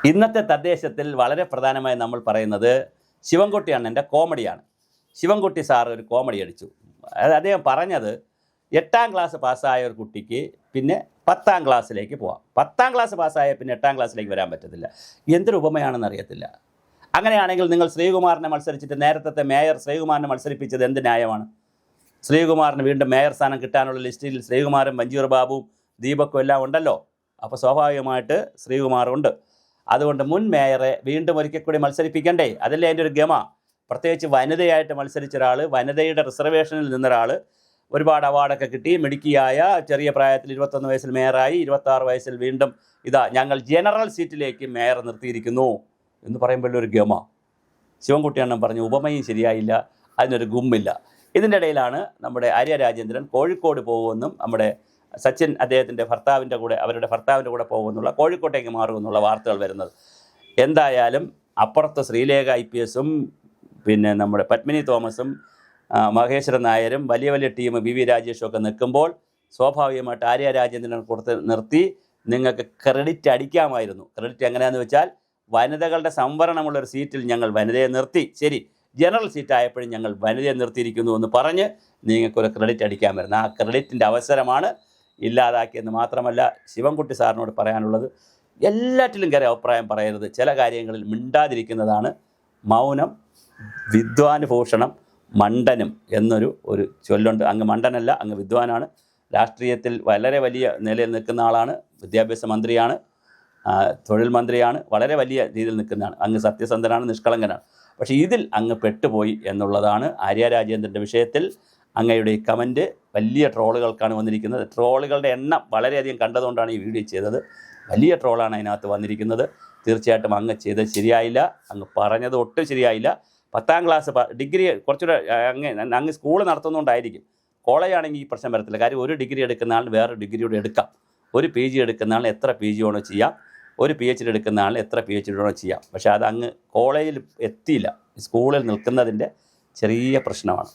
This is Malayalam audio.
ഇന്നത്തെ തദ്ദേശത്തിൽ വളരെ പ്രധാനമായി നമ്മൾ പറയുന്നത് ശിവൻകുട്ടി അണ്ണൻ്റെ കോമഡിയാണ്. ശിവൻകുട്ടി സാർ ഒരു കോമഡി അടിച്ചു. അദ്ദേഹം പറഞ്ഞത് 8ാം ക്ലാസ് പാസ്സായ ഒരു കുട്ടിക്ക് പിന്നെ 10ാം ക്ലാസ്സിലേക്ക് പോവാം, 10ാം ക്ലാസ് പാസ്സായ പിന്നെ 8ാം ക്ലാസ്സിലേക്ക് വരാൻ പറ്റത്തില്ല. എന്തൊരു ഉപമയാണെന്ന് അറിയത്തില്ല. അങ്ങനെയാണെങ്കിൽ നിങ്ങൾ ശ്രീകുമാറിനെ മത്സരിച്ചിട്ട് നേരത്തെ മേയർ ശ്രീകുമാറിനെ മത്സരിപ്പിച്ചത് എന്ത് ന്യായമാണ്? ശ്രീകുമാറിന് വീണ്ടും മേയർ സ്ഥാനം കിട്ടാനുള്ള ലിസ്റ്റിൽ ശ്രീകുമാറും മഞ്ജൂർ ബാബുവും ദീപക്കും എല്ലാം ഉണ്ടല്ലോ. അപ്പോൾ സ്വാഭാവികമായിട്ട് ശ്രീകുമാറുണ്ട്. അതുകൊണ്ട് മുൻ മേയറെ വീണ്ടും ഒരിക്കൽ കൂടി മത്സരിപ്പിക്കണ്ടേ? അതല്ലേ അതിൻ്റെ ഒരു ഗമ. പ്രത്യേകിച്ച് വനിതയായിട്ട് മത്സരിച്ച ഒരാൾ, വനിതയുടെ റിസർവേഷനിൽ നിന്നൊരാൾ, ഒരുപാട് അവാർഡൊക്കെ കിട്ടി, മിടുക്കിയായ, ചെറിയ പ്രായത്തിൽ 21 വയസ്സിൽ മേയറായി, 26 വയസ്സിൽ വീണ്ടും ഞങ്ങൾ ജനറൽ സീറ്റിലേക്ക് മേയർ നിർത്തിയിരിക്കുന്നു എന്ന് പറയുമ്പോൾ ഒരു ഗമ. ശിവൻകുട്ടിയണ്ണൻ പറഞ്ഞു ഉപമയും ശരിയായില്ല, അതിനൊരു ഗുമ്മില്ല. ഇതിൻ്റെ ഇടയിലാണ് നമ്മുടെ ആര്യ രാജേന്ദ്രൻ കോഴിക്കോട് പോകുമെന്നും നമ്മുടെ സച്ചിൻ അദ്ദേഹത്തിൻ്റെ അവരുടെ ഭർത്താവിൻ്റെ കൂടെ പോകുമെന്നുള്ള, കോഴിക്കോട്ടേക്ക് മാറുമെന്നുള്ള വാർത്തകൾ വരുന്നത്. എന്തായാലും അപ്പുറത്ത് ശ്രീലേഖ IPS പിന്നെ നമ്മുടെ പത്മിനി തോമസും മഹേശ്വരൻ നായരും വലിയ വലിയ ടീം VV രാജേഷും ഒക്കെ നിൽക്കുമ്പോൾ സ്വാഭാവികമായിട്ട് ആര്യ രാജേന്ദ്രനെ കൊടുത്ത് നിർത്തി നിങ്ങൾക്ക് ക്രെഡിറ്റ് അടിക്കാമായിരുന്നു. ക്രെഡിറ്റ് എങ്ങനെയാണെന്ന് വെച്ചാൽ, വനിതകളുടെ സംവരണമുള്ളൊരു സീറ്റിൽ ഞങ്ങൾ വനിതയെ നിർത്തി, ശരി, ജനറൽ സീറ്റായപ്പോഴും ഞങ്ങൾ വനിതയെ നിർത്തിയിരിക്കുന്നു എന്ന് പറഞ്ഞ് നിങ്ങൾക്കൊരു ക്രെഡിറ്റ് അടിക്കാമായിരുന്നു. ആ ക്രെഡിറ്റിൻ്റെ അവസരമാണ് ഇല്ലാതാക്കിയെന്ന് മാത്രമല്ല, ശിവൻകുട്ടി സാറിനോട് പറയാനുള്ളത്, എല്ലാറ്റിലും കയറി അഭിപ്രായം പറയരുത്. ചില കാര്യങ്ങളിൽ മിണ്ടാതിരിക്കുന്നതാണ്. മൗനം വിദ്വാനുഭൂഷണം മണ്ടനും എന്നൊരു ചൊല്ലുണ്ട്. അങ്ങ് മണ്ടനല്ല, അങ്ങ് വിദ്വാനാണ്. രാഷ്ട്രീയത്തിൽ വളരെ വലിയ നിലയിൽ നിൽക്കുന്ന ആളാണ്. വിദ്യാഭ്യാസ മന്ത്രിയാണ്, തൊഴിൽ മന്ത്രിയാണ്, വളരെ വലിയ രീതിയിൽ നിൽക്കുന്നതാണ്. അങ്ങ് സത്യസന്ധനാണ്, നിഷ്കളങ്കനാണ്. പക്ഷേ ഇതിൽ അങ്ങ് പെട്ടുപോയി എന്നുള്ളതാണ് ആര്യ രാജേന്ദ്രൻ്റെ വിഷയത്തിൽ. അങ്ങയുടെ ഈ കമൻറ്റ് വലിയ ട്രോളുകൾക്കാണ് വന്നിരിക്കുന്നത്. ട്രോളുകളുടെ എണ്ണം വളരെയധികം കണ്ടതുകൊണ്ടാണ് ഈ വീഡിയോ ചെയ്തത്. വലിയ ട്രോളാണ് അതിനകത്ത് വന്നിരിക്കുന്നത്. തീർച്ചയായിട്ടും അങ്ങ് ചെയ്തത് ശരിയായില്ല, അങ്ങ് പറഞ്ഞത് ഒട്ടും ശരിയായില്ല. 10ാം ക്ലാസ് ഡിഗ്രി കുറച്ചുകൂടെ അങ്ങ് സ്കൂൾ നടത്തുന്നതുകൊണ്ടായിരിക്കും. കോളേജാണെങ്കിൽ ഈ പ്രശ്നം വരത്തില്ല. കാര്യം ഒരു ഡിഗ്രി എടുക്കുന്ന ആളിന് വേറൊരു ഡിഗ്രിയോടെ എടുക്കാം. ഒരു PG എടുക്കുന്ന ആളിന് എത്ര PG വേണോ ചെയ്യാം, ഒരു PhD എടുക്കുന്ന ആളിന് എത്ര PhD വേണോ ചെയ്യാം. പക്ഷേ അത് അങ്ങ് കോളേജിൽ എത്തിയില്ല, സ്കൂളിൽ നിൽക്കുന്നതിൻ്റെ ചെറിയ പ്രശ്നമാണ്.